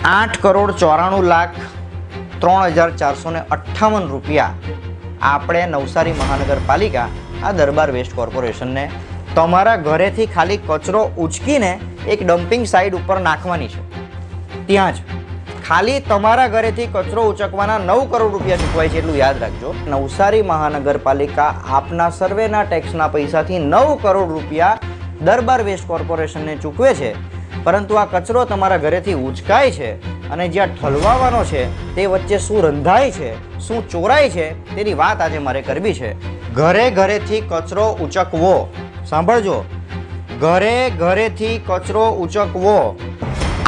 8,94,03,458 રૂપિયા આપણે નવસારી મહાનગરપાલિકા આ દરબાર વેસ્ટ કોર્પોરેશનને તમારા ઘરેથી ખાલી કચરો ઉચકીને એક ડમ્પિંગ સાઇટ ઉપર નાખવાની છે. ત્યાં જ ખાલી તમારા ઘરેથી કચરો ઉચકવાના 9 કરોડ રૂપિયા ચૂકવાય છે, એટલું યાદ રાખજો. નવસારી મહાનગરપાલિકા આપના સર્વેના ટેક્સના પૈસાથી 9 કરોડ રૂપિયા દરબાર વેસ્ટ કોર્પોરેશનને ચૂકવે છે. પરંતુ આ કચરો તમારા ઘરેથી ઉચકાય છે અને જ્યાં ઠલવાવાનો છે તે વચ્ચે શું રંધાય છે, શું ચોરાય છે, તેની વાત આજે મારે કરવી છે. ઘરેથી કચરો ઉચકવો, સાંભળજો, ઘરેથી કચરો ઉચકવો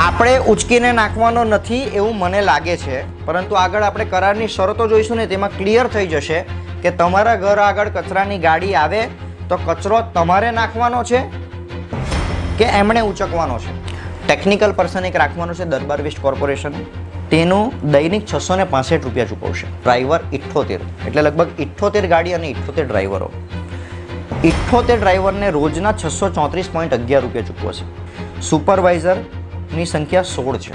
આપણે ઉચકીને નાખવાનો નથી એવું મને લાગે છે, પરંતુ આગળ આપણે કરારની શરતો જોઈશું ને તેમાં ક્લિયર થઈ જશે કે તમારા ઘર આગળ કચરાની ગાડી આવે તો કચરો તમારે નાખવાનો છે કે એમણે ઉચકવાનો છે. ટેકનિકલ પર્સન એક રાખવાનો છે દરબાર વેસ્ટ કોર્પોરેશન, તેનું દૈનિક 665 રૂપિયા ચૂકવશે. ડ્રાઈવર 78, એટલે લગભગ 78 ગાડી અને 78 ડ્રાઈવરો. 78 ડ્રાઈવરને રોજના 634.11 રૂપિયા ચૂકવશે. સુપરવાઇઝરની સંખ્યા 16 છે,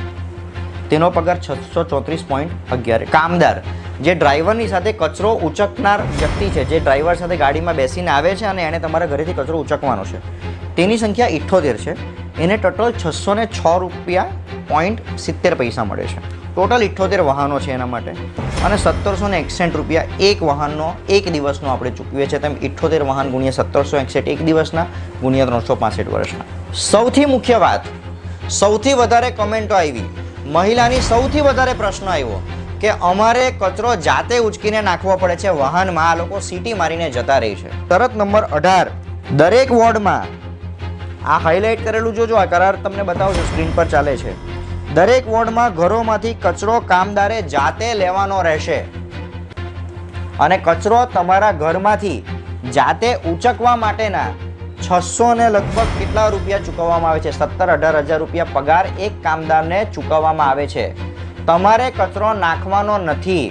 તેનો પગાર 634.11. કામદાર જે ડ્રાઈવરની સાથે કચરો ઉચકનાર વ્યક્તિ છે, જે ડ્રાઈવર સાથે ગાડીમાં બેસીને આવે છે અને એણે તમારા ઘરેથી કચરો ઉચકવાનો છે, તેની સંખ્યા 78 છે. એને ટોટલ 606 રૂપિયા 70 મળે છે. ટોટલ 78 વાહનો છે એના માટે, અને 1761 રૂપિયા એક વાહનનો એક દિવસનો આપણે ચૂકવીએ છીએ. તેમ 78 વાહન ગુણ્યા 1761 એક દિવસના ગુણ્યા 365 વર્ષના. સૌથી મુખ્ય વાત, સૌથી વધારે કમેન્ટો આવી, મહિલાની સૌથી વધારે પ્રશ્ન આવ્યો કે અમારે કચરો જાતે ઉચકીને નાખવો પડે છે વાહનમાં, આ લોકો સીટી મારીને જતા રહે છે. શરત નંબર 18, દરેક વોર્ડમાં, આ હાઇલાઇટ કરેલું જોજો, આ કરાર તમને બતાવજો, સ્ક્રીન પર ચાલે છે. દરેક વોર્ડમાં ઘરોમાંથી કચરો કામદારે જાતે લેવાનો રહેશે અને કચરો તમારા ઘરમાંથી જાતે ઉચકવા માટેના 600 ને લગભગ કેટલા રૂપિયા ચૂકવવામાં આવે છે, 17-18 હજાર રૂપિયા પગાર એક કામદારને ચૂકવવામાં આવે છે. તમારે કચરો નાખવાનો નથી.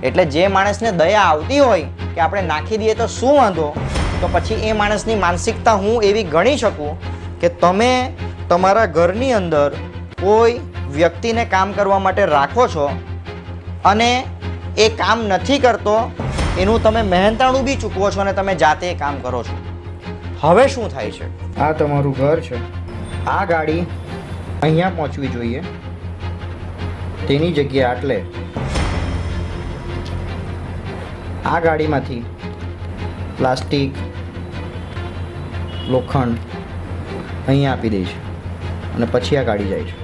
એટલે જે માણસને દયા આવતી હોય કે આપણે નાખી દઈએ તો શું વાંધો, તો પછી એ માણસની માનસિકતા હું એવી ગણી શકું કે તમે તમારા ઘરની અંદર કોઈ વ્યક્તિને કામ કરવા માટે રાખો છો અને એ કામ નથી કરતો, એનું તમે મહેનતાણું બી ચૂકવો છો અને તમે જાતે એ કામ કરો છો. હવે શું થાય છે, આ તમારું ઘર છે, આ ગાડી અહીંયા પહોંચવી જોઈએ, તેની જગ્યાએ આટલે આ ગાડીમાંથી પ્લાસ્ટિક, લોખંડ અહીંયા આપી દે છે અને પછી આ ગાડી જાય છે.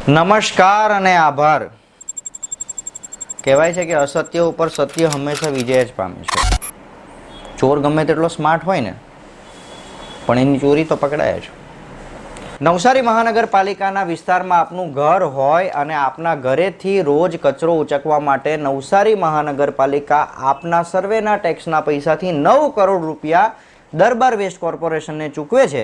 નમસ્કાર અને આભાર. કહેવાય છે કે અસત્ય ઉપર સત્ય હંમેશા વિજય જ પામે છે. ચોર ગમે તેટલો સ્માર્ટ હોય ને, પણ એની ચોરી તો પકડાય છે. નવસારી મહાનગરપાલિકાના વિસ્તારમાં આપનું ઘર હોય અને આપના ઘરેથી રોજ કચરો ઉચકવા માટે નવસારી મહાનગરપાલિકા આપના સર્વેના ટેક્સના પૈસાથી 9 કરોડ રૂપિયા દરબાર વેસ્ટ કોર્પોરેશનને ચૂકવે છે.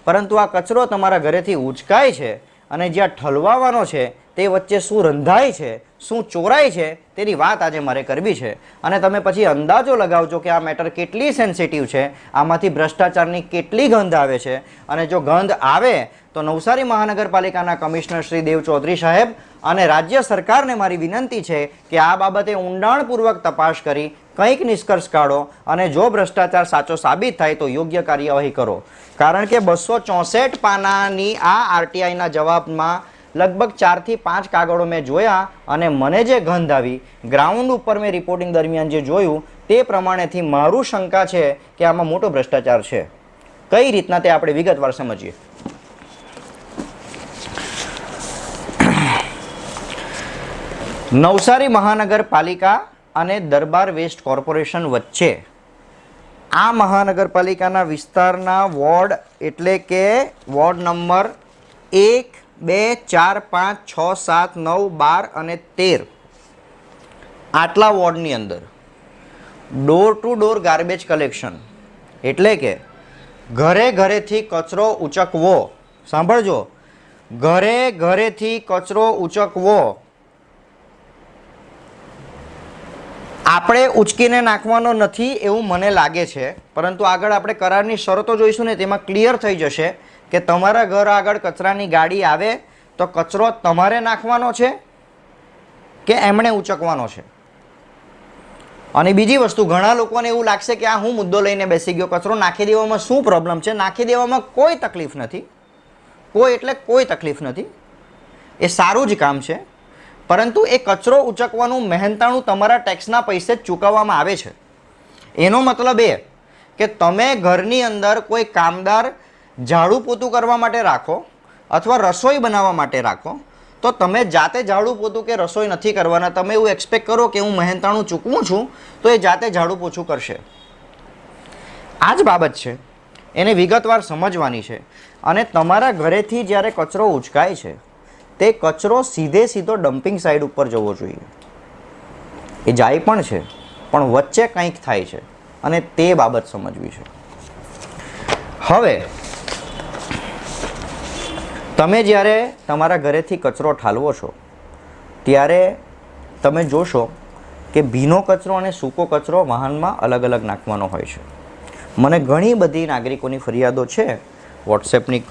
પરંતુ આ કચરો તમારા ઘરેથી ઉચકાય છે અને જ્યાં ઠલવાવાનો છે તે વચ્ચે શું રંધાય છે, શું ચોરાય છે, તેની વાત આજે મારે કરવી છે. અને તમે પછી અંદાજો લગાવજો કે આ મેટર કેટલી સેન્સિટિવ છે, આમાંથી ભ્રષ્ટાચારની કેટલી ગંધ આવે છે. અને જો ગંધ આવે તો નવસારી મહાનગરપાલિકાના કમિશનર શ્રી દેવ ચૌધરી સાહેબ અને રાજ્ય સરકારને મારી વિનંતી છે કે આ બાબતે ઊંડાણપૂર્વક તપાસ કરી કંઈક નિષ્કર્ષ કાઢો અને જો ભ્રષ્ટાચાર સાચો સાબિત થાય તો યોગ્ય કાર્યવાહી કરો. કારણ કે 264 પાનાની આ આરટીઆઈના જવાબમાં લગભગ 4 થી 5 કાગળો મેં જોયા અને મને જે ગંધ આવી, ગ્રાઉન્ડ ઉપર મેં રિપોર્ટિંગ દરમિયાન જે જોયું તે પ્રમાણેથી મારું શંકા છે કે આમાં મોટો ભ્રષ્ટાચાર છે. કઈ રીતના તે આપણે વિગતવાર સમજીએ. નવસારી મહાનગરપાલિકા અને દરબાર વેસ્ટ કોર્પોરેશન વચ્ચે આ મહાનગરપાલિકાના વિસ્તારના વોર્ડ એટલે કે વોર્ડ નંબર 1, 2, 4, 5, 6, 7, 9, 12 અને 13 આટલા વોર્ડની અંદર door to door garbage collection એટલે કે ઘરેથી કચરો ઉચકવો, સાંભળજો, ઘરેથી કચરો ઉચકવો આપણે ઉચકીને નાખવાનો નથી એવું મને લાગે છે, પરંતુ આગળ આપણે કરારની શરતો જોઈશું ને તેમાં ક્લિયર થઈ જશે કે તમારા ઘર આગળ કચરાની ગાડી આવે તો કચરો તમારે નાખવાનો છે કે એમણે ઉચકવાનો છે? અને બીજી વસ્તુ, ઘણા લોકોને એવું લાગશે કે આ હું મુદ્દો લઈને બેસી ગયો, કચરો નાખી દેવામાં શું પ્રોબ્લેમ છે? નાખી દેવામાં કોઈ તકલીફ નથી, કોઈ એટલે કોઈ તકલીફ નથી. એ સારું જ કામ છે, પરંતુ એ કચરો ઉચકવાનું મહેનતાણું તમારા ટેક્સના પૈસે જ ચૂકવવામાં આવે છે. એનો મતલબ એ કે તમે ઘરની અંદર કોઈ કામદાર ઝાડુ પોતું કરવા માટે રાખો અથવા રસોઈ બનાવવા માટે રાખો, તો તમે જાતે ઝાડુ પોતું કે રસોઈ નથી કરવાના. તમે એવું એક્સપેક્ટ કરો કે હું મહેનતાણું ચૂકવું છું તો એ જાતે ઝાડુ પોછું કરશે. આ જ બાબત છે, એને વિગતવાર સમજવાની છે. અને તમારા ઘરેથી જ્યારે કચરો ઉચકાય છે તે કચરો સીધો ડમ્પિંગ સાઇડ ઉપર જવો જોઈએ. એ જાય પણ છે, પણ વચ્ચે કંઈક થાય છે અને તે બાબત સમજવી છે. હવે તમે જ્યારે તમારા ઘરેથી કચરો ઠાલવો છો ત્યારે તમે જોશો કે ભીનો કચરો અને સૂકો કચરો વાહનમાં અલગ અલગ નાખવાનો હોય છે. મને ઘણી બધી નાગરિકોની ફરિયાદો છે વોટ્સએપની,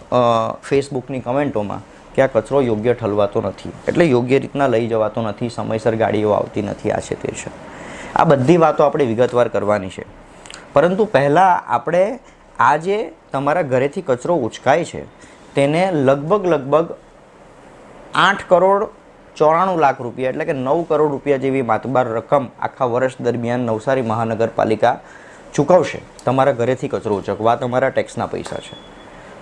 ફેસબુકની કમેન્ટોમાં કે આ કચરો યોગ્ય ઠલવાતો નથી, એટલે યોગ્ય રીતના લઈ જવાતો નથી, સમયસર ગાડીઓ આવતી નથી, આ છે તે છે. આ બધી વાતો આપણે વિગતવાર કરવાની છે. પરંતુ પહેલાં આપણે આ જે તમારા ઘરેથી કચરો ઉચકાય છે તેને લગભગ 8 કરોડ 94 લાખ રૂપિયા એટલે કે 9 કરોડ રૂપિયા જેવી માતબાર રકમ આખા વર્ષ દરમિયાન નવસારી મહાનગરપાલિકા ચૂકવશે તમારા ઘરેથી કચરો ઉચકવા. તમારા ટેક્સના પૈસા છે.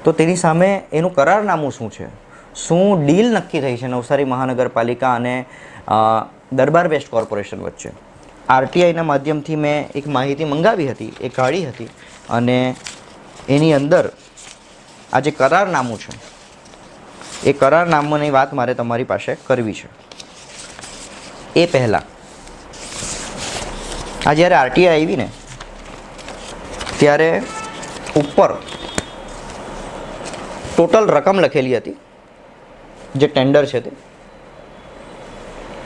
તો તેની સામે એનું કરારનામું શું છે, શું ડીલ નક્કી થઈ છે નવસારી મહાનગરપાલિકા અને દરબાર વેસ્ટ કોર્પોરેશન વચ્ચે? આરટીઆઈના માધ્યમથી મેં એક માહિતી મંગાવી હતી, એ કાઢી હતી, અને એની અંદર આ જે કરારનામું છે એ કરારનામાની વાત મારે તમારી પાસે કરવી છે. એ પહેલાં આ જ્યારે આરટીઆઈ આવી ને ત્યારે ઉપર ટોટલ રકમ લખેલી હતી જે ટેન્ડર છે તે,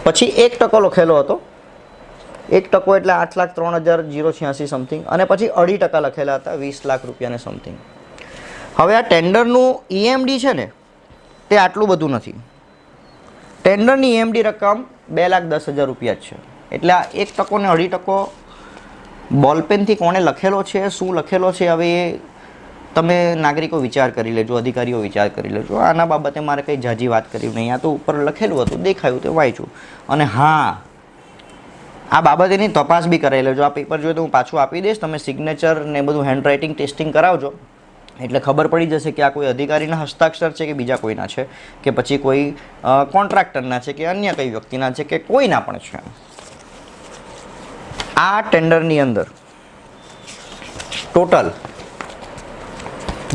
પછી 1% લખેલો હતો. 1% એટલે 8,03,086 સમથિંગ, અને પછી 2.5% લખેલા હતા 20 લાખ રૂપિયાને સમથિંગ. હવે આ ટેન્ડરનું ઈએમડી છે ને તે આટલું બધું નથી. ટેન્ડરની ઈએમડી રકમ 2,10,000 રૂપિયા જ છે. એટલે આ 1% ને 2.5% બોલપેનથી કોણે લખેલો છે, શું લખેલો છે, હવે એ તમે નાગરિકો વિચાર કરી લેજો, અધિકારીઓ વિચાર કરી લેજો. આના બાબતે મારે કંઈ ઝાઝી વાત કરવી નહીં. આ તો ઉપર લખેલું હતું, દેખાયું તે વાંચ્યું. અને હા, આ બાબતેની તપાસ બી કરાવી લેજો. આ પેપર જોઈએ તો હું પાછું આપી દઈશ, તમે સિગ્નેચર ને બધું હેન્ડરાઇટિંગ ટેસ્ટિંગ કરાવજો, એટલે ખબર પડી જશે કે આ કોઈ અધિકારીના હસ્તાક્ષર છે કે બીજા કોઈના છે, કે પછી કોઈ કોન્ટ્રાક્ટરના છે, કે અન્ય કઈ વ્યક્તિના છે, કે કોઈના પણ છે. આ ટેન્ડરની અંદર ટોટલ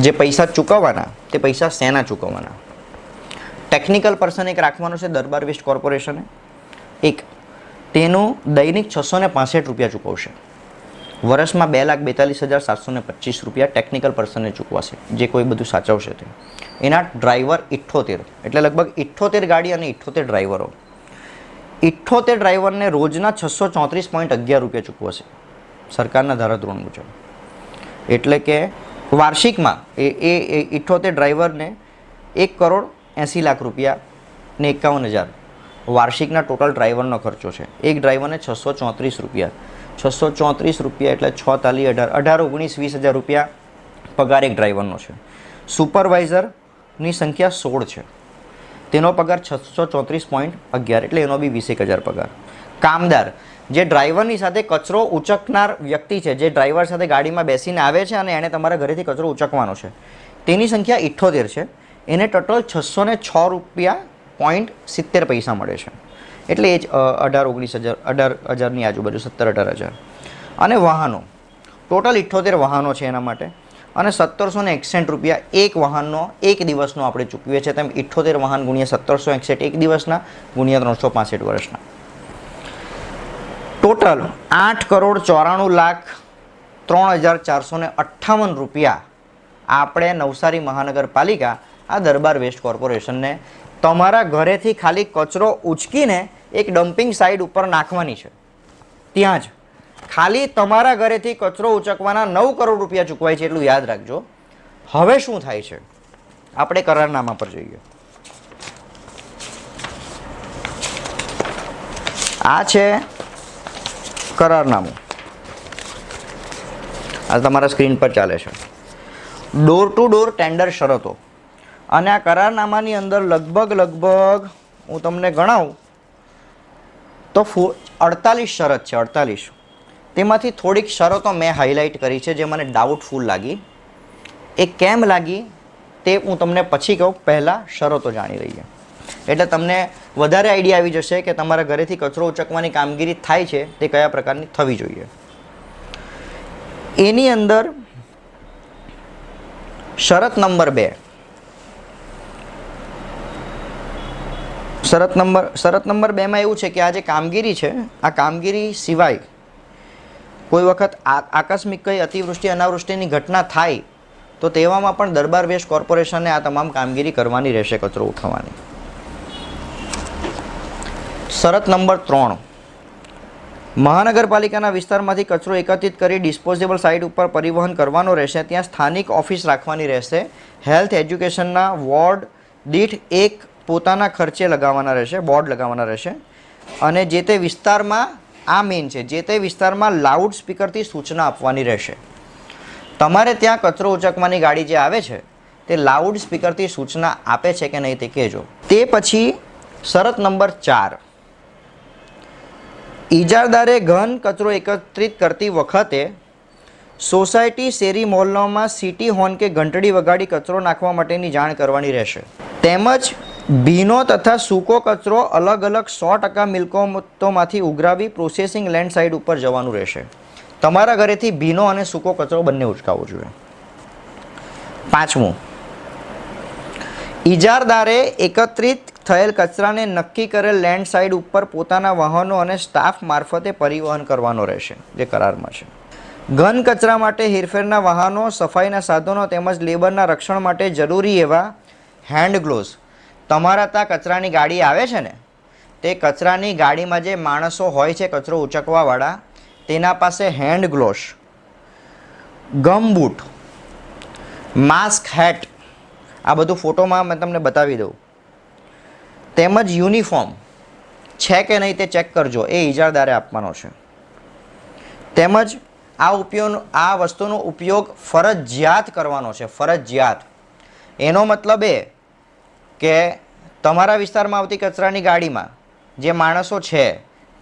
જે પૈસા ચૂકવવાના તે પૈસા શેના ચૂકવવાના? ટેકનિકલ પર્સન એક રાખવાનો છે દરબાર વેસ્ટ કોર્પોરેશને, એક તેનું દૈનિક 665 રૂપિયા ચૂકવશે. વર્ષમાં 2,42,725 રૂપિયા ટેકનિકલ પર્સનને ચૂકવાશે, જે કોઈ બધું સાચવશે તે. એના ડ્રાઈવર 78, એટલે લગભગ 78 ગાડી અને 78 ડ્રાઈવરો. 78 ડ્રાઈવરને રોજના 634.11 રૂપિયા ચૂકવશે સરકારના ધારાધોરણ મુજબ. એટલે કે વાર્ષિકમાં એ 78 ડ્રાઈવરને 1,80,00,000 રૂપિયા ને 51,000 વાર્ષિકના ટોટલ ડ્રાઈવરનો ખર્ચો છે. એક ડ્રાઈવરને 634 રૂપિયા. 634 રૂપિયા એટલે 6 તાલી 18, 19, 20,000 રૂપિયા પગાર એક ડ્રાઈવરનો છે. સુપરવાઇઝરની સંખ્યા 16 છે, તેનો પગાર 634.11 એટલે એનો બી 21,000 પગાર. કામદાર જે ડ્રાઈવરની સાથે કચરો ઉચકનાર વ્યક્તિ છે, જે ડ્રાઈવર સાથે ગાડીમાં બેસીને આવે છે અને એણે તમારા ઘરેથી કચરો ઉચકવાનો છે, તેની સંખ્યા 78 છે. એને ટોટલ 606 રૂપિયા 70 મળે છે. એટલે એ જ 18-19,000, 18,000ની આજુબાજુ, 17-18,000. અને વાહનો ટોટલ 78 વાહનો છે એના માટે, અને 1,761 રૂપિયા એક વાહનનો એક દિવસનો આપણે ચૂકવીએ છીએ. તેમ 78 વાહન ગુણ્યા 1,761 એક દિવસના ગુણ્યા 365 વર્ષના. ટોટલ 8,94,03,458 રૂપિયા આપણે નવસારી મહાનગરપાલિકા આ દરબાર વેસ્ટ કોર્પોરેશનને તમારા ઘરેથી ખાલી કચરો ઉચકીને એક ડમ્પિંગ સાઇડ ઉપર નાખવાની છે. ત્યાં જ ખાલી તમારા ઘરેથી કચરો ઉચકવાના 9 કરોડ રૂપિયા ચૂકવાય છે, એટલું યાદ રાખજો. હવે શું થાય છે? આપણે કરારનામા પર જઈએ. આ છે કરારનામું. આ તમારા સ્ક્રીન પર ચાલે છે. ડોર ટુ ડોર ટેન્ડર શરતો. અને આ કરારનામાની અંદર લગભગ હું તમને ગણાવું તો 48 શરત છે. 48. તેમાંથી થોડીક શરતો મેં હાઇલાઇટ કરી છે જે મને ડાઉટફુલ લાગી. એ કેમ લાગી તે હું તમને પછી કહું. પહેલાં શરતો જાણી લઈએ એટલે તમને વધારે આઈડિયા આવી જશે કે તમારા ઘરેથી કચરો ઉચકવાની કામગીરી થાય છે તે કયા પ્રકારની થવી જોઈએ. એની અંદર શરત નંબર 2. શરત નંબર 2માં એવું છે કે આ જે કામગીરી છે આ કામગીરી સિવાય કોઈ વખત આકસ્મિક કંઈ અતિવૃષ્ટિ અનાવૃષ્ટિની ઘટના થાય તો તેવામાં પણ દરબાર વેસ્ટ કોર્પોરેશને આ તમામ કામગીરી કરવાની રહેશે કચરો ઉઠાવવાની. શરત નંબર 3. મહાનગરપાલિકાના વિસ્તારમાંથી કચરો એકત્રિત કરી ડિસ્પોઝેબલ સાઇટ ઉપર પરિવહન કરવાનો રહેશે. ત્યાં સ્થાનિક ઓફિસ રાખવાની રહેશે. હેલ્થ એજ્યુકેશનના વોર્ડ દીઠ એક પોતાના ખર્ચે લગાવવાના રહેશે, બોર્ડ લગાવવાના રહેશે. અને જે તે વિસ્તારમાં આ મેઇન છે, જે તે વિસ્તારમાં લાઉડ સ્પીકરથી સૂચના આપવાની રહેશે. તમારે ત્યાં કચરો ઉચકવાની ગાડી જે આવે છે તે લાઉડ સ્પીકરથી સૂચના આપે છે કે નહીં તે કહેજો. તે પછી શરત નંબર 4. ઇજારદારે ઘન કચરો એકત્રિત કરતી વખતે સોસાયટી શેરી મોહલ્લામાં સિટી હોર્ન કે ઘંટડી વગાડી કચરો નાખવા માટેની જાણ કરવાની રહેશે. તેમજ ભીનો તથા સૂકો કચરો અલગ અલગ 100% મિલકતોમાંથી ઉઘરાવી પ્રોસેસિંગ લેન્ડ સાઇડ ઉપર જવાનું રહેશે. તમારા ઘરેથી ભીનો અને સૂકો કચરો બંને ઉચકાવવો જોઈએ. 5. ઇજારદારે એકત્રિત થયેલ કચરાને નક્કી કરેલ લેન્ડ સાઇડ ઉપર પોતાના વાહનો અને સ્ટાફ મારફતે પરિવહન કરવાનો રહેશે જે કરારમાં છે. ઘન કચરા માટે હેરફેરના વાહનો, સફાઈના સાધનો તેમજ લેબરના રક્ષણ માટે જરૂરી એવા હેન્ડ ગ્લોવ્સ. તમારા ત્યાં કચરાની ગાડી આવે છે ને તે કચરાની ગાડીમાં જે માણસો હોય છે કચરો ઉચકવાવાળા તેના પાસે હેન્ડ ગ્લોવ્સ, ગમબૂટ, માસ્ક, હેટ આ બધું ફોટોમાં મેં તમને બતાવી દઉં. તેમજ યુનિફોર્મ છે કે નહીં તે ચેક કરજો, એ ઇજારદારે આપવાનો છે. તેમજ આ વસ્તુનો ઉપયોગ ફરજિયાત કરવાનો છે. ફરજિયાત એનો મતલબ એ કે તમારા વિસ્તારમાં આવતી કચરાની ગાડીમાં જે માણસો છે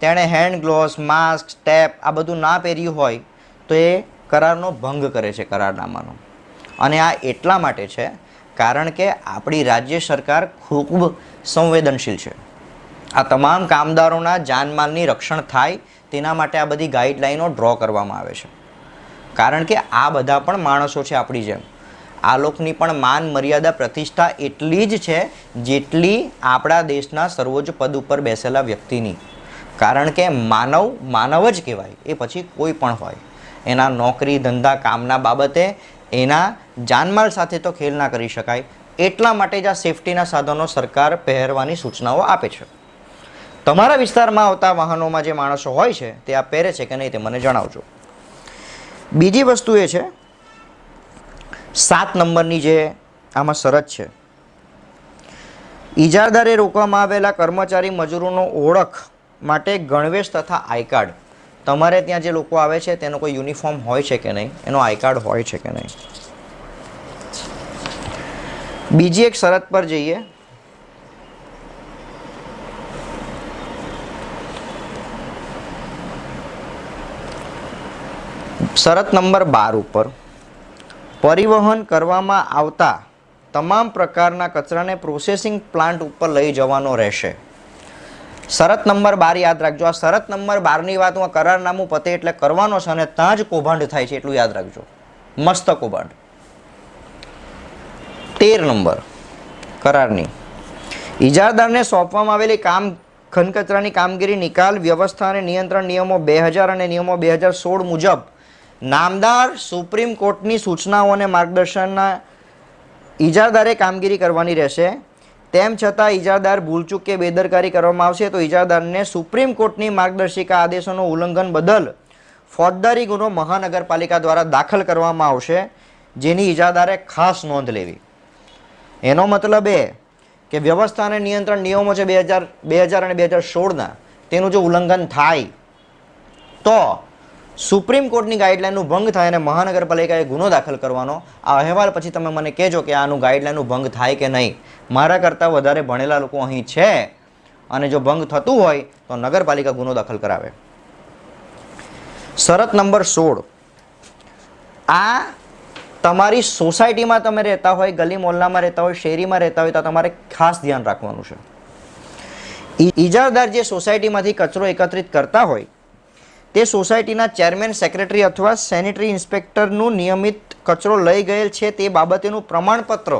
તેણે હેન્ડ ગ્લોવ્સ, માસ્ક, ટેપ આ બધું ના પહેર્યું હોય તો એ કરારનો ભંગ કરે છે, કરારનામાનો. અને આ એટલા માટે છે કારણ કે આપણી રાજ્ય સરકાર ખૂબ સંવેદનશીલ છે. આ તમામ કામદારોના જાનમાલની રક્ષણ થાય તેના માટે આ બધી ગાઈડલાઈનો ડ્રો કરવામાં આવે છે. કારણ કે આ બધા પણ માણસો છે આપણી જેમ. આ લોકોની પણ માન, મર્યાદા, પ્રતિષ્ઠા એટલી જ છે જેટલી આપણા દેશના સર્વોચ્ચ પદ ઉપર બેસેલા વ્યક્તિની. કારણ કે માનવ જ કહેવાય, એ પછી કોઈ પણ હોય. એના નોકરી ધંધા કામના બાબતે એના જાનમાલ સાથે તો ખેલ ના કરી શકાય. એટલા માટે જ આ સેફટીના સાધનો સરકાર પહેરવાની સૂચનાઓ આપે છે. તમારા વિસ્તારમાં આવતા વાહનોમાં જે માણસો હોય છે તે આ પહેરે છે કે નહીં તે મને જણાવજો. બીજી વસ્તુ એ છે 7 નંબરની જે આમાં શરત છે. ઇજારદારે રોકવામાં આવેલા કર્મચારી મજૂરોનો ઓળખ માટે ગણવેશ તથા આઈ કાર્ડ. તમારે ત્યાં જે લોકો આવે છે તેનો કોઈ યુનિફોર્મ હોય છે કે નહીં, એનો આઈ કાર્ડ હોય છે કે નહીં. બીજી એક શરત પર જઈએ. શરત નંબર 12 ઉપર પરિવહન કરવામાં આવતા તમામ પ્રકારના કચરાને પ્રોસેસિંગ પ્લાન્ટ ઉપર લઈ જવાનો રહેશે. શરત નંબર 12 યાદ રાખજો. આ શરત નંબર 12ની વાત હું કરારનામું પતે એટલે કરવાનો છે અને ત્યાં જ કૌભાંડ થાય છે એટલું યાદ રાખજો. મસ્ત કૌભાંડ. 13 નંબર કરારની ઇજારદારને સોંપવામાં આવેલી ઘન કચરાની કામગીરી, નિકાલ, વ્યવસ્થા અને નિયંત્રણ નિયમો 2000 અને નિયમો 2016 મુજબ નામદાર સુપ્રીમ કોર્ટની સૂચનાઓ અને માર્ગદર્શનના ઇજારદારે કામગીરી કરવાની રહેશે. તેમ છતાં ઇજારદાર ભૂલચૂક કે બેદરકારી કરવામાં આવશે તો ઇજારદારને સુપ્રીમ કોર્ટની માર્ગદર્શિકા આદેશોનું ઉલ્લંઘન બદલ ફોજદારી ગુનો મહાનગરપાલિકા દ્વારા દાખલ કરવામાં આવશે, જેની ઇજારદારે ખાસ નોંધ લેવી. એનો મતલબ એ કે વ્યવસ્થા અને નિયંત્રણ નિયમો છે 2000 અને 2016ના, તેનું જો ઉલ્લંઘન થાય તો સુપ્રીમ કોર્ટની ગાઈડલાઈનનું ભંગ થાય અને મહાનગરપાલિકાએ ગુનો દાખલ કરવાનો. આ અહેવાલ પછી તમે મને કહેજો કે આનું ગાઈડલાઈનનું ભંગ થાય કે નહીં. મારા કરતાં વધારે ભણેલા લોકો અહીં છે અને જો ભંગ થતું હોય તો નગરપાલિકા ગુનો દાખલ કરાવે. શરત નંબર 16, આ તમારી સોસાયટીમાં તમે રહેતા હોય, ગલી મોહલ્લામાં રહેતા હોય, શેરીમાં રહેતા હોય તો તમારે ખાસ ધ્યાન રાખવાનું છે. ઇજારદાર જે સોસાયટીમાંથી કચરો એકત્રિત કરતા હોય તે સોસાયટીના ચેરમેન, સેક્રેટરી અથવા સેનિટરી ઇન્સ્પેક્ટરનું નિયમિત કચરો લઈ ગયેલ છે તે બાબતેનું પ્રમાણપત્ર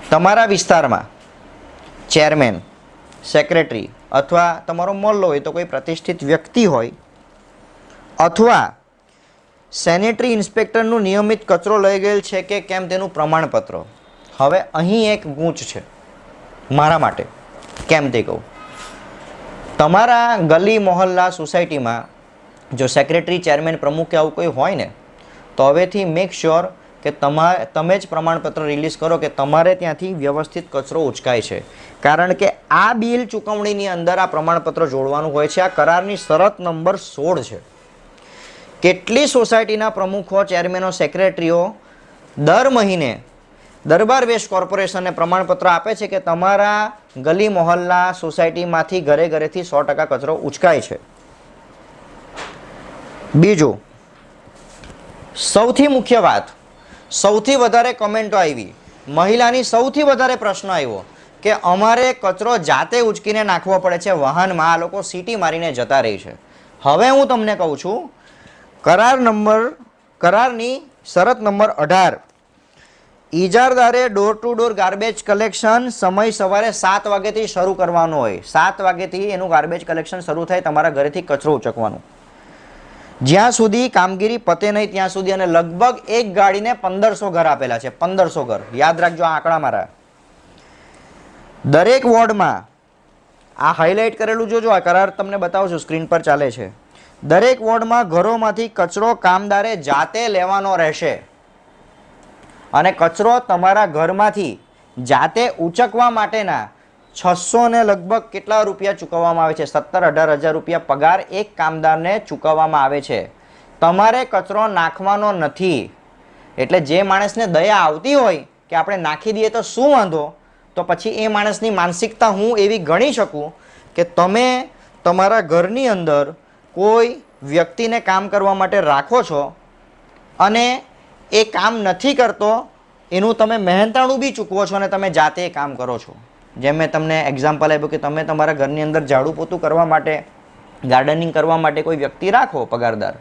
તમારા વિસ્તારમાં ચેરમેન, સેક્રેટરી અથવા તમારો મહોલ્લો હોય તો કોઈ પ્રતિષ્ઠિત વ્યક્તિ હોય અથવા સેનિટરી ઇન્સ્પેક્ટરનું નિયમિત કચરો લઈ ગયેલ છે કે કેમ તેનું પ્રમાણપત્ર. હવે અહીં એક ગૂંચ છે મારા માટે, કેમ તે કહું. તમારા ગલી મોહલ્લા સોસાયટીમાં જો સેક્રેટરી, ચેરમેન, પ્રમુખ કે આવું કોઈ હોય ને તો હવેથી મેક શ્યોર કે તમે જ પ્રમાણપત્ર રિલીઝ કરો કે તમારે ત્યાંથી વ્યવસ્થિત કચરો ઉચકાય છે. કારણ કે આ બિલ ચૂકવણીની અંદર આ પ્રમાણપત્ર જોડવાનું હોય છે. આ કરારની શરત નંબર 16 છે. કેટલી સોસાયટીના પ્રમુખો, ચેરમેનો, સેક્રેટરીઓ દર મહિને દરબાર વેસ્ટ કોર્પોરેશનને પ્રમાણપત્ર આપે છે કે તમારા ગલી મોહલ્લા સોસાયટીમાંથી ઘરે ઘરેથી 100% કચરો ઉચકાય છે. બીજું, સૌથી મુખ્ય વાત, સૌથી વધારે કમેન્ટો આવી, મહિલાની સૌથી વધારે પ્રશ્ન આવ્યો કે અમારે કચરો જાતે ઉચકીને નાખવો પડે છે વાહનમાં, આ લોકો સીટી મારીને જતા રહે છે. હવે હું તમને કહું છું, કરારની શરત નંબર 18, ઇજારદારે door to door garbage collection સમય સવારે 7 વાગ્યાથી શરૂ કરવાનો હોય. 7 વાગ્યાથી એનું ગાર્બેજ કલેક્શન શરૂ થાય, તમારા ઘરેથી કચરો ઉચકવાનો. જ્યાં સુધી કામગીરી પતે નહીં ત્યાં સુધી, અને લગભગ એક ગાડીને 1500 ઘર આપેલા છે. 1500 ઘર, યાદ રાખજો આ આંકડા મારા. દરેક વોર્ડમાં આ હાઇલાઇટ કરેલું જોજો, આ કરાર તમને બતાવું છું, સ્ક્રીન પર ચાલે છે. દરેક વોર્ડમાં ઘરોમાંથી કચરો કામદારે જાતે લેવાનો રહેશે અને કચરો તમારા ઘરમાંથી જાતે ઉચકવા માટેના 600 ને લગભગ કેટલા રૂપિયા ચૂકવવામાં આવે છે? 17-18 હજાર રૂપિયા પગાર એક કામદારને ચૂકવવામાં આવે છે. તમારે કચરો નાખવાનો નથી. એટલે જે માણસને દયા આવતી હોય કે આપણે નાખી દઈએ તો શું વાંધો, તો પછી એ માણસની માનસિકતા હું એવી ગણી શકું કે તમે તમારા ઘરની અંદર કોઈ વ્યક્તિને કામ કરવા માટે રાખો છો અને એ કામ નથી કરતો, એનું તમે મહેનતાણું બી ચૂકવો છો અને તમે જાતે કામ કરો છો. જેમ મેં તમને એક્ઝામ્પલ આપ્યું કે તમે તમારા ઘરની અંદર ઝાડુ પોતું કરવા માટે, ગાર્ડનિંગ કરવા માટે કોઈ વ્યક્તિ રાખો પગારદાર,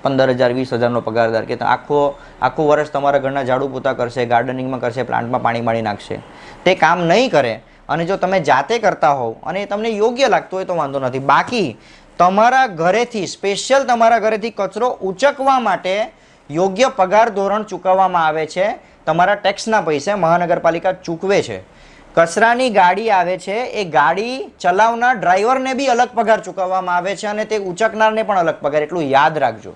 15,000 20,000નો પગારદાર, કે આખું વર્ષ તમારા ઘરના ઝાડુ પોતા કરશે, ગાર્ડનિંગમાં કરશે, પ્લાન્ટમાં પાણી બાળી નાખશે. તે કામ નહીં કરે અને જો તમે જાતે કરતા હોવ અને એ તમને યોગ્ય લાગતું હોય તો વાંધો નથી. બાકી તમારા ઘરેથી સ્પેશિયલ તમારા ઘરેથી કચરો ઉચકવા માટે યોગ્ય પગાર ધોરણ ચૂકવવામાં આવે છે. તમારા ટેક્સના પૈસા મહાનગરપાલિકા ચૂકવે છે. કચરાની ગાડી આવે છે, એ ગાડી ચલાવનાર ડ્રાઈવરને બી અલગ પગાર ચૂકવવામાં આવે છે અને તે ઉચકનારને પણ અલગ પગાર. એટલું યાદ રાખજો.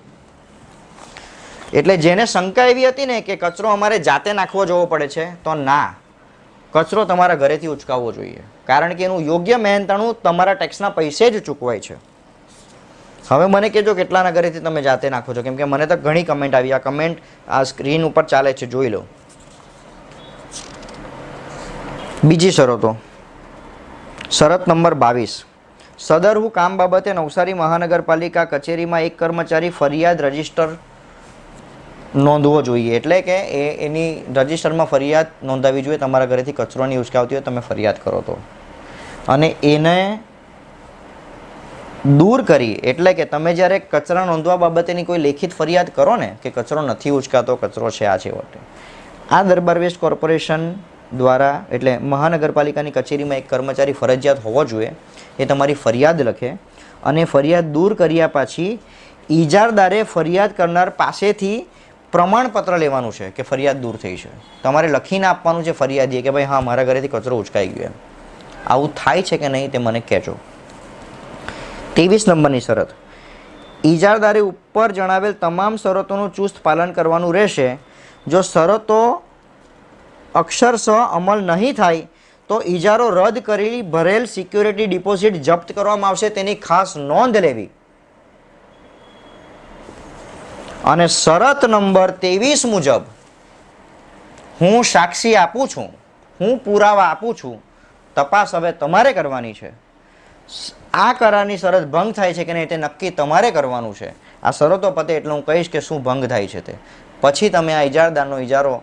એટલે જેને શંકા એવી હતી ને કે કચરો અમારે જાતે નાખવો જવો પડે છે, તો ના, કચરો તમારા ઘરેથી ઉચકાવવો જોઈએ. કારણ કે એનું યોગ્ય મહેનતાણું તમારા ટેક્સના પૈસે જ ચૂકવાય છે. હવે મને કહેજો કેટલાના ઘરેથી તમે જાતે નાખો છો, કેમ કે મને તો ઘણી કમેન્ટ આવી. આ કમેન્ટ આ સ્ક્રીન ઉપર ચાલે છે, જોઈ લો. બીજી શરતો, શરત નંબર 22, સદરનું કામ બાબતે નવસારી મહાનગરપાલિકા કચેરીમાં એક કર્મચારી ફરિયાદ રજિસ્ટર નોંધવો જોઈએ. એટલે કે એની રજિસ્ટરમાં ફરિયાદ નોંધાવી જોઈએ. તમારા ઘરેથી કચરો નહીં ઉચકાવતી હોય તમે ફરિયાદ કરો તો, અને એને દૂર કરી, એટલે કે તમે જ્યારે કચરા નોંધવા બાબતેની કોઈ લેખિત ફરિયાદ કરો ને કે કચરો નથી ઉચકાતો, કચરો છે આ છે વટે, આ દરબાર વેસ્ટ કોર્પોરેશન દ્વારા એટલે મહાનગરપાલિકાની કચેરીમાં એક કર્મચારી ફરજિયાત હોવો જોઈએ. એ તમારી ફરિયાદ લખે અને ફરિયાદ દૂર કર્યા પછી ઇજારદારે ફરિયાદ કરનાર પાસેથી પ્રમાણપત્ર લેવાનું છે કે ફરિયાદ દૂર થઈ છે. તમારે લખીને આપવાનું છે ફરિયાદીએ કે ભાઈ હા મારા ઘરેથી કચરો ઉચકાઈ ગયો. આવું થાય છે કે નહીં તે મને કહેજો. 23 નંબરની શરત, ઇજારદારે ઉપર જણાવેલ તમામ શરતોનું ચુસ્ત પાલન કરવાનું રહેશે. જો શરતો અક્ષરશઃ અમલ નહીં થાય તો ઇજારો રદ કરેલી ભરેલ સિક્યુરિટી ડિપોઝિટ જપ્ત કરવામાં આવશે, તેની ખાસ નોંધ લેવી. અને શરત નંબર 23 મુજબ હું સાક્ષી આપું છું, હું પુરાવા આપું છું, તપાસ હવે તમારે કરવાની છે. આ કરારની શરત ભંગ થાય છે કે નહીં તે નક્કી તમારે કરવાનું છે. આ શરતો પતે એટલે હું કહીશ કે શું ભંગ થાય છે તે. પછી તમે આ ઇજારદારનો ઇજારો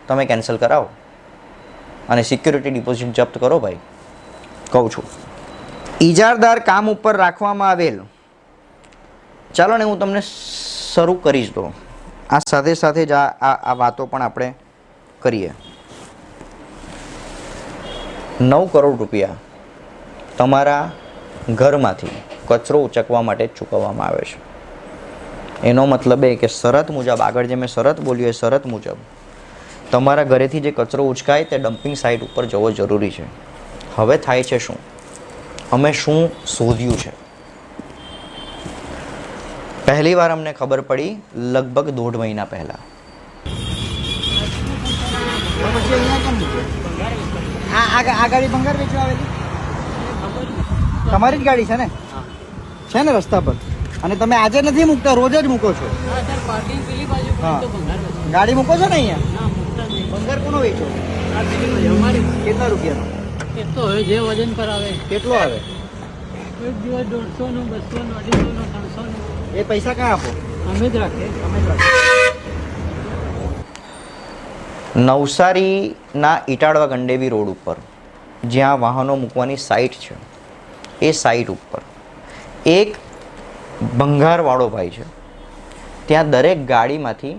તમે કેન્સલ કરાવો અને સિક્યુરિટી ડિપોઝિટ જપ્ત કરો. ભાઈ કહું છું, ઇજારદાર કામ ઉપર રાખવામાં આવેલ, ચાલો ને હું તમને શરૂ કરીશ દો. આ સાથે સાથે જ આ વાતો પણ આપણે કરીએ. 9 કરોડ રૂપિયા તમારા ઘરમાંથી કચરો ઉચકવા માટે ચૂકવવામાં આવે છે. એનો મતલબ એ કે શરત મુજબ, આગળ જે મેં શરત બોલ્યું એ શરત મુજબ તમારા ઘરેથી જે કચરો ઉચકાય તે ડમ્પિંગ સાઇટ ઉપર જવો જરૂરી છે. હવે થાય છે શું, અમે શું શોધ્યું છે. પહેલી વાર અમને ખબર પડી લગભગ 1.5 મહિના પહેલાં. આ ગાડી ભંગાર વેચવા આવેલી તમારી જ ગાડી છે ને? છે ને રસ્તા પર? અને તમે આજે નથી મૂકતા, રોજ જ મૂકો છો? હા, ગાડી મૂકો છો ને અહીંયા? ભંગાર કોનો વેચો? કેટલા રૂપિયાનો? જે વજન પર આવે. કેટલો આવે? એક દિવસ 150 નું, 200 નું, 250 નું, 300 નું. એ પૈસા ક્યાં આપો? અમે જ રાખીએ. નવસારીના ઇટાળવા ગંડેવી રોડ ઉપર જ્યાં વાહનો મૂકવાની સાઇટ છે, એ સાઇટ ઉપર એક ભંગારવાળો ભાઈ છે. ત્યાં દરેક ગાડીમાંથી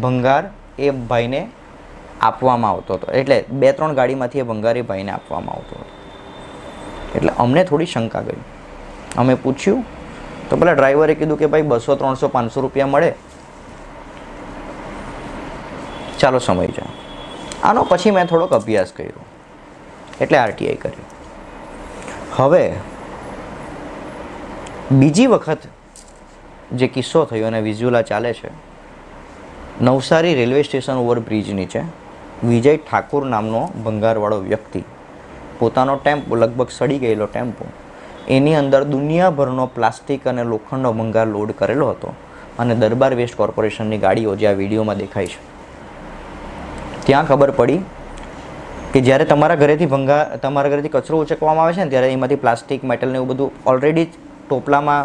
ભંગાર એ ભાઈને આપવામાં આવતો હતો. એટલે 2-3 ગાડીમાંથી એ ભંગાર એ ભાઈને આપવામાં આવતો હતો. એટલે અમને થોડી શંકા ગઈ. અમે પૂછ્યું તો પેલા ડ્રાઈવરે કીધું કે ભાઈ 200, 300, 500 રૂપિયા મળે, ચાલો સમય જાય. આનો પછી મેં થોડોક અભ્યાસ કર્યો એટલે આરટીઆઈ કર્યો. હવે બીજી વખત જે કિસ્સો થયો અને વિઝ્યુઅલ ચાલે છે, નવસારી રેલવે સ્ટેશન ઓવરબ્રિજ નીચે વિજય ઠાકુર નામનો ભંગારવાળો વ્યક્તિ પોતાનો ટેમ્પો, લગભગ સડી ગયેલો ટેમ્પો, એની અંદર દુનિયાભરનો પ્લાસ્ટિક અને લોખંડનો ભંગાર લોડ કરેલો હતો અને દરબાર વેસ્ટ કોર્પોરેશનની ગાડીઓ જે આ વિડીયોમાં દેખાય છે, ત્યાં ખબર પડી કે જ્યારે તમારા ઘરેથી કચરો ઉચકવામાં આવે છે ને, ત્યારે એમાંથી પ્લાસ્ટિક, મેટલ ને એવું બધું ઓલરેડી જ ટોપલામાં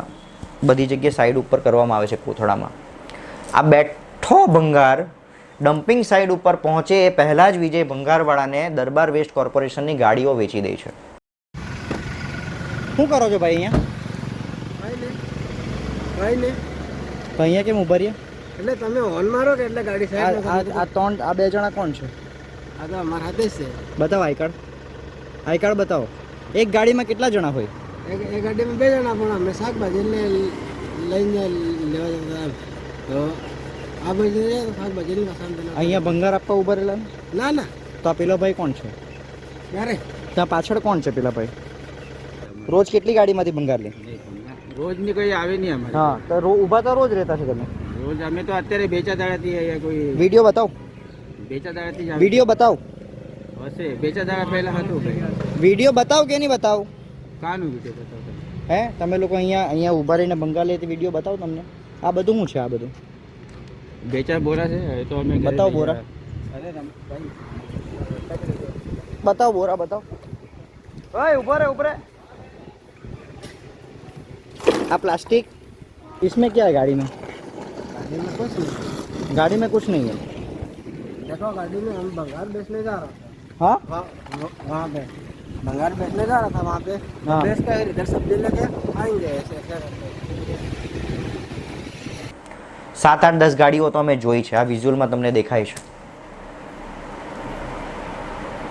બધી જગ્યાએ સાઈડ ઉપર કરવામાં આવે છે, કોથળામાં. આ બેઠો ભંગાર ડમ્પિંગ સાઇટ ઉપર પહોંચે એ પહેલાં જ વિજય ભંગારવાળાને દરબાર વેસ્ટ કોર્પોરેશનની ગાડીઓ વેચી દે છે. શું કરો છો ભાઈ અહીંયા? તો અહીંયા કેમ ઉભા રહ્યા? એટલે તમે હોર્ન મારો કે એટલે ગાડી સાઈડ આ 2 જણા કોણ છે? આ તો અમારા હાથે જ છે. બતાવો આઈ કાર્ડ બતાવો. એક ગાડીમાં કેટલા જણા હોય? એક ગાડીમાં 2 જણા, પણ અમે શાકભાજી લઈને લેવા જતા તો આ બાજુ શાકભાજી અહીંયા ભંગાર આપવા ઉભા રહેલા? ના ના. તો આ પેલો ભાઈ કોણ છે? ક્યારે? ત્યાં પાછળ કોણ છે પેલા ભાઈ? રોજ કેટલી ગાડીમાંથી ભંગાર લે? રોજની કોઈ આવે નહીં અમારે. હા, તો ઊભા તો રોજ રહેતા છે તમે? રોજ અમે તો અત્યારે 2-4 દાડાથી અહીંયા કોઈ વિડીયો બતાવો. 2-4 દાડાથી વિડીયો બતાવો. હશે 2-4 દાડા પહેલા હતું ભાઈ. વિડીયો બતાવો કે નહીં બતાવો? કાનું વિડીયો બતાવો? હે, તમે લોકો અહીંયા ઊભા રહીને ભંગાર લે તે વિડીયો બતાવો તમને. આ બધું શું છે? આ બધું 2-4 બોરા છે. હવે તો અમે બતાવો બોરા. बताओ बोरा बताओ। ओए ऊपर है ऊपर है। आप प्लास्टिक इसमें क्या है गाड़ी में? गाड़ी में कुछ नहीं। गाड़ी में कुछ नहीं है। देखो गाड़ी में हम भंगार बेचने जा रहा था। हाँ वहाँ पे भंगार बेचने जा रहा था वहाँ पे। हाँ। बेच कर इधर सब्जी लेके आएंगे ऐसे ऐसे करके। 7 8 10 ગાડીઓ તો અમે જોઈ છે, આ વિઝ્યુઅલમાં તમને દેખાય છે।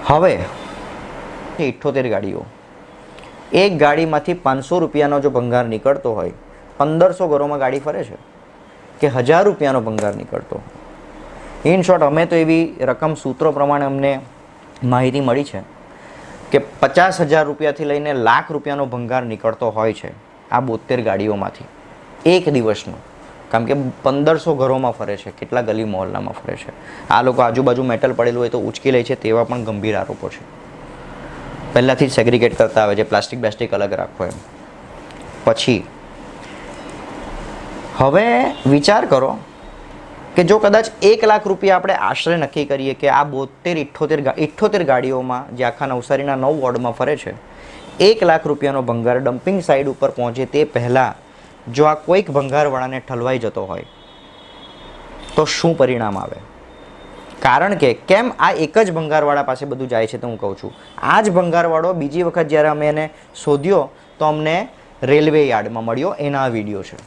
હવે 78 ગાડીઓ, એક ગાડીમાંથી 500 રૂપિયાનો જો ભંગાર નીકળતો હોય, 1500 ઘરોમાં ગાડી ફરે છે કે 1000 રૂપિયાનો ભંગાર નીકળતો હોય। ઇન શોર્ટ અમે તો એવી રકમ સૂત્રો પ્રમાણે અમને માહિતી મળી છે કે 50,000 રૂપિયાથી લઈને લાખ રૂપિયાનો ભંગાર નીકળતો હોય છે આ 72 ગાડીઓમાંથી એક દિવસનો। કારણ કે 1500 ઘરોમાં ફરે છે, કેટલા ગલી મહોલ્લામાં ફરે છે. આ લોકો આજુબાજુ મેટલ પડેલું હોય તો ઉચકી લે છે, તેવા પણ ગંભીર આરોપો છે. પહેલાંથી જ સેગ્રિગેટ કરતા આવે છે, પ્લાસ્ટિક અલગ રાખો એમ. પછી હવે વિચાર કરો કે જો કદાચ 1 લાખ રૂપિયા આપણે આશરે નક્કી કરીએ કે આ 78 ગાડીઓમાં જે આખા નવસારીના 9 વોર્ડમાં ફરે છે, 1 લાખ રૂપિયાનો ભંગાર ડમ્પિંગ સાઇડ ઉપર પહોંચે તે પહેલાં જો આ કોઈક ભંગારવાળાને ઠલવાઈ જતો હોય તો શું પરિણામ આવે? કારણ કે કેમ આ એક જ ભંગારવાળા પાસે બધું જાય છે તો હું કહું છું. આ જ ભંગારવાળો બીજી વખત જ્યારે અમે એને શોધ્યો તો અમને રેલવે યાર્ડમાં મળ્યો. એના વિડીયો છે,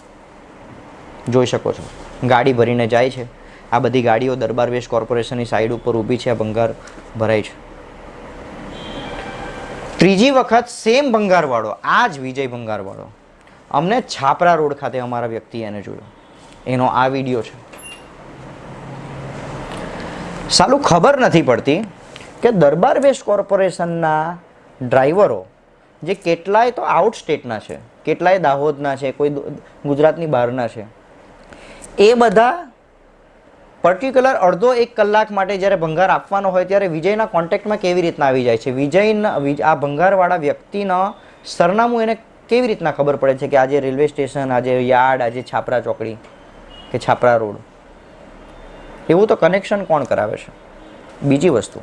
જોઈ શકો છો. ગાડી ભરીને જાય છે, આ બધી ગાડીઓ દરબાર વેસ્ટ કોર્પોરેશનની સાઈડ ઉપર ઊભી છે, આ ભંગાર ભરાય છે. ત્રીજી વખત સેમ ભંગારવાળો, આ જ વિજય ભંગારવાળો અમને છાપરા રોડ ખાતે અમારા વ્યક્તિએ એને જોયો. એનો આ વિડીયો છે. સાલું ખબર નથી પડતી કે દરબાર વેસ્ટ કોર્પોરેશનના ડ્રાઈવરો જે કેટલાય તો આઉટ સ્ટેટના છે, કેટલાય દાહોદના છે, કોઈ ગુજરાતની બહારના છે, એ બધા પર્ટિક્યુલર અડધો 1 કલાક માટે જ્યારે ભંગાર આપવાનો હોય ત્યારે વિજયના કોન્ટેક્ટમાં કેવી રીતના આવી જાય છે? આ ભંગારવાળા વ્યક્તિના સરનામું એને કેવી રીતના ખબર પડે છે કે આજે રેલવે સ્ટેશન, આજે યાર્ડ, આજે છાપરા ચોકડી કે છાપરા રોડ? એવું તો કનેક્શન કોણ કરાવે છે? બીજી વસ્તુ,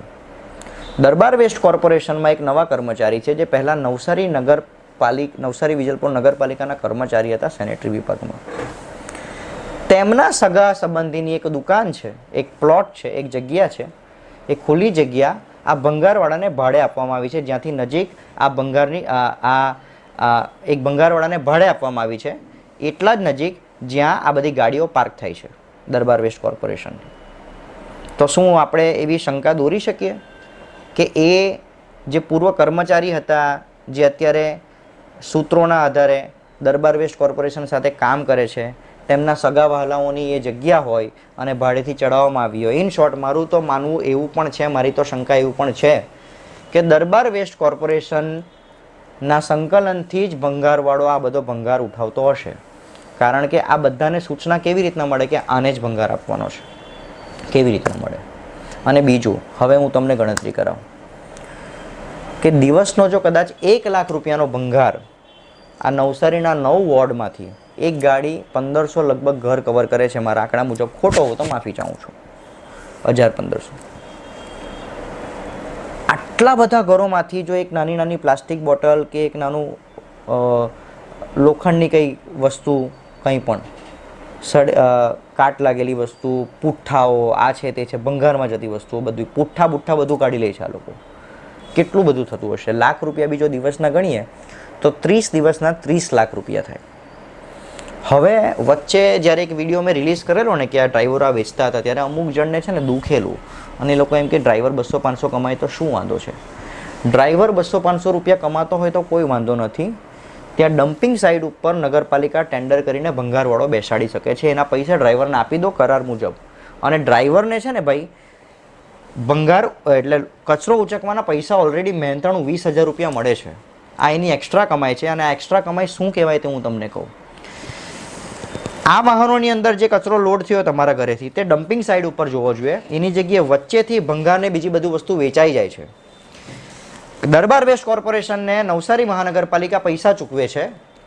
દરબાર વેસ્ટ કોર્પોરેશનમાં એક નવા કર્મચારી છે જે પહેલાં નવસારી વિજલપોર નગરપાલિકાના કર્મચારી હતા સેનેટરી વિભાગમાં. તેમના સગા સંબંધીની એક દુકાન છે, એક પ્લોટ છે, એક જગ્યા છે, એક ખુલ્લી જગ્યા આ ભંગારવાળાને ભાડે આપવામાં આવી છે, જ્યાંથી નજીક આ ભંગારની એક ભંગારવાળાને ભાડે આપવામાં આવી છે, એટલા જ નજીક જ્યાં આ બધી ગાડીઓ પાર્ક થાય છે દરબાર વેસ્ટ કોર્પોરેશનની. તો શું આપણે એવી શંકા દોરી શકીએ કે એ જે પૂર્વ કર્મચારી હતા, જે અત્યારે સૂત્રોના આધારે દરબાર વેસ્ટ કોર્પોરેશન સાથે કામ કરે છે, તેમના સગા વહાલાઓની એ જગ્યા હોય અને ભાડેથી ચડાવવામાં આવી હોય? ઇન શોર્ટ, મારું તો માનવું એવું પણ છે, મારી તો શંકા એવું પણ છે કે દરબાર વેસ્ટ કોર્પોરેશનના સંકલનથી જ ભંગારવાળો આ બધો ભંગાર ઉઠાવતો હશે. કારણ કે આ બધાને સૂચના કેવી રીતના મળે કે આને જ ભંગાર આપવાનો છે? કેવી રીતના મળે? અને બીજું, હવે હું તમને ગણતરી કરાવું કે દિવસનો જો કદાચ 1 લાખ રૂપિયાનો ભંગાર આ નવસારીના 9 વોર્ડમાંથી એક ગાડી 1500 લગભગ ઘર કવર કરે છે. મારા આંકડા મુજબ ખોટો હું તો માફી ચાહું છું. 1500 આટલા બધા ઘરોમાંથી જો એક નાની પ્લાસ્ટિક બોટલ કે એક નાનું લોખંડની કંઈ વસ્તુ, કંઈ પણ કાટ લાગેલી વસ્તુ, પુઠ્ઠાઓ, આ છે તે છે, ભંગારમાં જતી વસ્તુઓ, બધું પુઠ્ઠા બધું કાઢી લે છે આ લોકો. કેટલું બધું થતું હશે? લાખ રૂપિયા બીજો દિવસના ગણીએ તો 30 દિવસના 30 લાખ રૂપિયા થાય. હવે વચ્ચે જ્યારે એક વિડીયો મેં રિલીઝ કરેલો ને કે આ ડ્રાઈવરો આ વેચતા હતા, ત્યારે અમુક જણને છે ને દુખેલું અને એ લોકો એમ કે ડ્રાઈવર 200-500 કમાય તો શું વાંધો છે? ડ્રાઈવર 200-500 રૂપિયા કમાતો હોય તો કોઈ વાંધો નથી. ત્યાં ડમ્પિંગ સાઇડ ઉપર નગરપાલિકા ટેન્ડર કરીને ભંગારવાળો બેસાડી શકે છે. એના પૈસા ડ્રાઈવરને આપી દો કરાર મુજબ. અને ડ્રાઈવરને છે ને ભાઈ ભંગાર એટલે કચરો ઉચકવાના પૈસા ઓલરેડી મહેનતાણું 20,000 રૂપિયા મળે છે. આ એની એક્સ્ટ્રા કમાય છે. અને આ એક્સ્ટ્રા કમાઈ શું કહેવાય તે હું તમને કહું. આ વાહનોની અંદર જે કચરો લોડ થયો તમારા ઘરેથી તે ડમ્પિંગ સાઇડ ઉપર જોવો જોઈએ. એની જગ્યાએ વચ્ચેથી ભંગારને બીજી બધું વસ્તુ વેચાઈ જાય છે. દરબાર વેસ્ટ કોર્પોરેશનને નવસારી મહાનગરપાલિકા પૈસા ચૂકવે છે.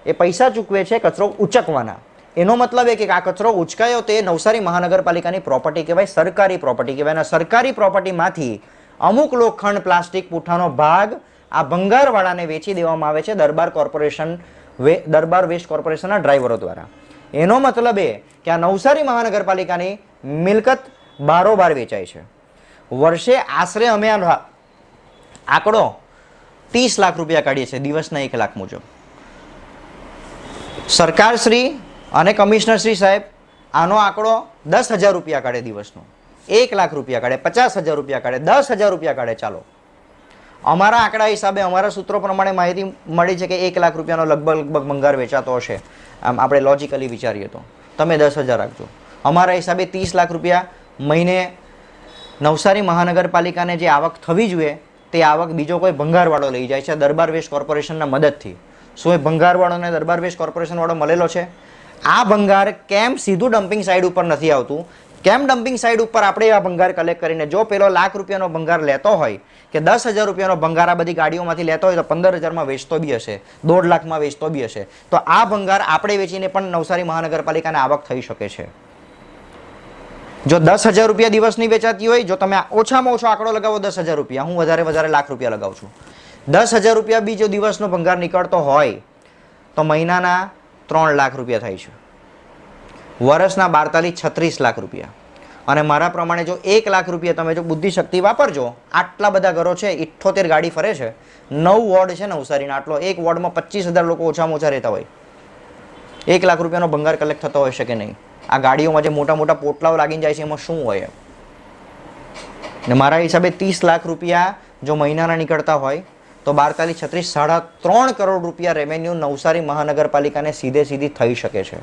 એ પૈસા ચૂકવે છે કચરો ઉચકવાના. એનો મતલબ એ કે આ કચરો ઉચકાયો તે નવસારી મહાનગરપાલિકાની પ્રોપર્ટી કહેવાય, સરકારી પ્રોપર્ટી કહેવાય. અને સરકારી પ્રોપર્ટીમાંથી અમુક લોખંડ, પ્લાસ્ટિક, પુઠ્ઠાનો ભાગ આ ભંગારવાળાને વેચી દેવામાં આવે છે દરબાર વેસ્ટ કોર્પોરેશનના ડ્રાઈવરો દ્વારા. એનો મતલબ એ કે આ નવસારી મહાનગરપાલિકાની મિલકત બારોબાર વેચાય છે. વર્ષે આશરે અમે આંકડો 30 લાખ રૂપિયા કાઢીએ છીએ દિવસના 1 લાખ મુજબ. સરકારશ્રી અને કમિશનરશ્રી સાહેબ આનો આંકડો 10,000 રૂપિયા કાઢે દિવસનો, 1 લાખ રૂપિયા કાઢે, 50,000 રૂપિયા કાઢે, 10,000 રૂપિયા કાઢે. ચાલો, અમારા આંકડા હિસાબે, અમારા સૂત્રો પ્રમાણે માહિતી મળી છે કે 1 લાખ રૂપિયાનો લગભગ ભંગાર વેચાતો હશે. આમ આપણે લોજિકલી વિચારીએ તો તમે 10,000 રાખજો. અમારા હિસાબે 30 લાખ રૂપિયા મહિને નવસારી મહાનગરપાલિકાને જે આવક થવી જોઈએ તે આવક બીજો કોઈ ભંગારવાળો લઈ જાય છે દરબાર વેસ્ટ કોર્પોરેશનના મદદથી. શું એ ભંગારવાળોને દરબાર વેસ્ટ કોર્પોરેશનવાળો મળેલો છે? આ ભંગાર કેમ સીધું ડમ્પિંગ સાઇડ ઉપર નથી આવતું? કેમ ડમ્પિંગ સાઇડ ઉપર આપણે આ ભંગાર કલેક્ટ કરીને, જો પેલો ₹1,00,000 રૂપિયાનો ભંગાર લેતો હોય કે 10,000 રૂપિયાનો ભંગાર આ બધી ગાડીઓમાંથી લેતો હોય તો 15,000માં વેચતો બી હશે, 1.5 લાખમાં વેચતો બી હશે, તો આ ભંગાર આપણે વેચીને પણ નવસારી મહાનગરપાલિકાને આવક થઈ શકે છે. જો 10,000 રૂપિયા દિવસની વેચાતી હોય, જો તમે ઓછામાં ઓછો આંકડો લગાવો 10,000 રૂપિયા, હું વધારે ₹1,00,000 લગાવું છું, 10,000 રૂપિયા બી જો દિવસનો ભંગાર નીકળતો હોય તો મહિનાના ₹3,00,000 થાય છે, વર્ષના 12 36 લાખ રૂપિયા. અને મારા પ્રમાણે જો 1 લાખ રૂપિયા તમે જો બુદ્ધિશક્તિ વાપરજો, આટલા બધા ઘરો છે, 78 ગાડી ફરે છે, 9 વોર્ડ છે નવસારીના, આટલો એક વોર્ડમાં 25,000 લોકો ઓછામાં ઓછા રહેતા હોય, 1 લાખ રૂપિયાનો ભંગાર કલેક્ટ થતો હોય છે કે નહીં? આ ગાડીઓમાં જે મોટા મોટા પોટલાઓ લાગીને જાય છે એમાં શું હોય? ને મારા હિસાબે 30 લાખ રૂપિયા જો મહિનાના નીકળતા હોય તો 12 36 3.5 કરોડ રૂપિયા રેવન્યુ નવસારી મહાનગરપાલિકાને સીધી થઈ શકે છે.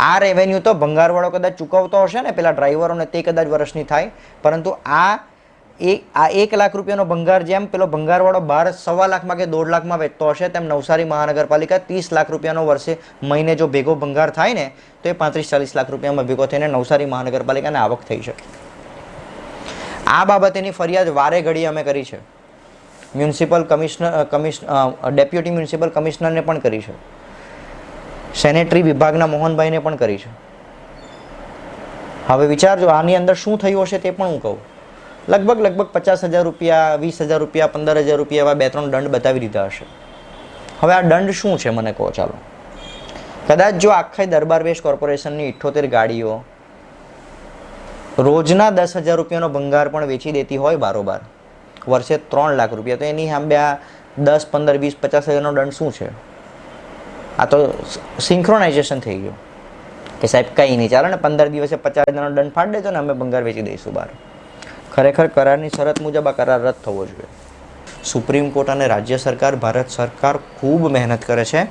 આ રેવન્યુ તો ભંગારવાળો કદાચ ચૂકવતો હશે ને પેલા ડ્રાઈવરોને, તે કદાચ વર્ષની થાય, પરંતુ આ 1 લાખ રૂપિયાનો ભંગાર જેમ પેલો ભંગારવાળો 1.5 લાખમાં કે 1.5 લાખમાં વેચતો હશે, તેમ નવસારી મહાનગરપાલિકા 30 લાખ રૂપિયાનો વર્ષે મહિને જો ભેગો ભંગાર થાય ને તો એ 35-40 લાખ રૂપિયામાં ભેગો થઈને નવસારી મહાનગરપાલિકાને આવક થઈ શકે. આ બાબતેની ફરિયાદ વારે ઘડી અમે કરી છે, મ્યુનિસિપલ ડેપ્યુટી મ્યુનિસિપલ કમિશનરને પણ કરી છે, સેનેટરી વિભાગના મોહનભાઈને પણ કરી છે. હવે વિચારજો આની અંદર શું થયું હશે તે પણ હું કહું. લગભગ 50,000 રૂપિયા, 20,000 રૂપિયા, 15,000 રૂપિયા એવા 2-3 દંડ બતાવી દીધા હશે. હવે આ દંડ શું છે મને કહો ચાલો. કદાચ જો આખા દરબાર વેસ્ટ કોર્પોરેશનની 78 ગાડીઓ રોજના 10,000 રૂપિયાનો ભંગાર પણ વેચી દેતી હોય બારોબાર, વર્ષે 3 લાખ રૂપિયા, તો એની સામે આ 10, 15, 20, 50,000નો દંડ શું છે? આ તો સિંક્રોનાઇઝેશન થઈ ગયું કે સાહેબ કંઈ નહીં ચાલે ને, 15 દિવસે 50,000નો દંડ ફાડી દેજો ને અમે ભંગાર વેચી દઈશું બહાર. ખરેખર કરારની શરત મુજબ આ કરાર રદ થવો જોઈએ. સુપ્રીમ કોર્ટ અને રાજ્ય સરકાર, ભારત સરકાર ખૂબ મહેનત કરે છે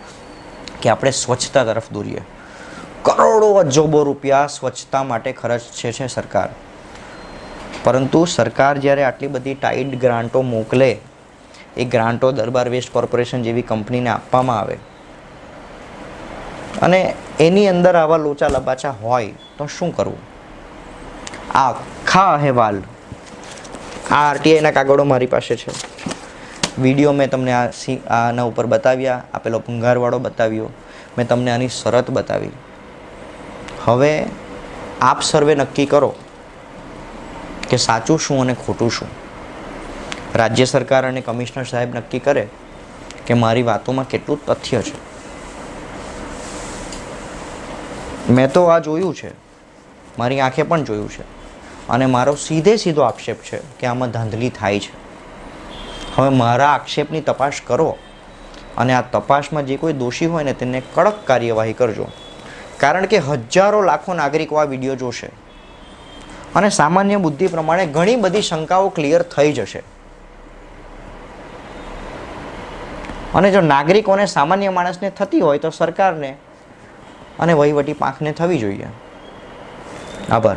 કે આપણે સ્વચ્છતા તરફ દોરીએ. કરોડો અજબો રૂપિયા સ્વચ્છતા માટે ખર્ચે છે સરકાર, પરંતુ સરકાર જ્યારે આટલી બધી ટાઈટ ગ્રાન્ટો મોકલે, એ ગ્રાન્ટો દરબાર વેસ્ટ કોર્પોરેશન જેવી કંપનીને આપવામાં આવે અને એની અંદર આવા લોચા લબાચા હોય તો શું કરવું? આ આખા અહેવાલ, આ આરટીઆઈના કાગળો મારી પાસે છે, વિડીયો મેં તમને આના ઉપર બતાવ્યા, આ પેલો ભંગારવાળો બતાવ્યો, મેં તમને આની શરત બતાવી. હવે આપ સર્વે નક્કી કરો કે સાચું શું અને ખોટું શું. રાજ્ય સરકાર અને કમિશનર સાહેબ નક્કી કરે કે મારી વાતોમાં કેટલું તથ્ય છે. મેં તો આ જોયું છે, મારી આંખે પણ જોયું છે, અને મારો સીધો આક્ષેપ છે કે આમાં ધાંધલી થાય છે. હવે મારા આક્ષેપની તપાસ કરો અને આ તપાસમાં જે કોઈ દોષી હોય ને તેને કડક કાર્યવાહી કરજો, કારણ કે હજારો લાખો નાગરિકો આ વિડીયો જોશે અને સામાન્ય બુદ્ધિ પ્રમાણે ઘણી બધી શંકાઓ ક્લિયર થઈ જશે. અને જો નાગરિકોને, સામાન્ય માણસને થતી હોય તો સરકારને અને વહીવટી પાંખને થવી જોઈએ. આભાર.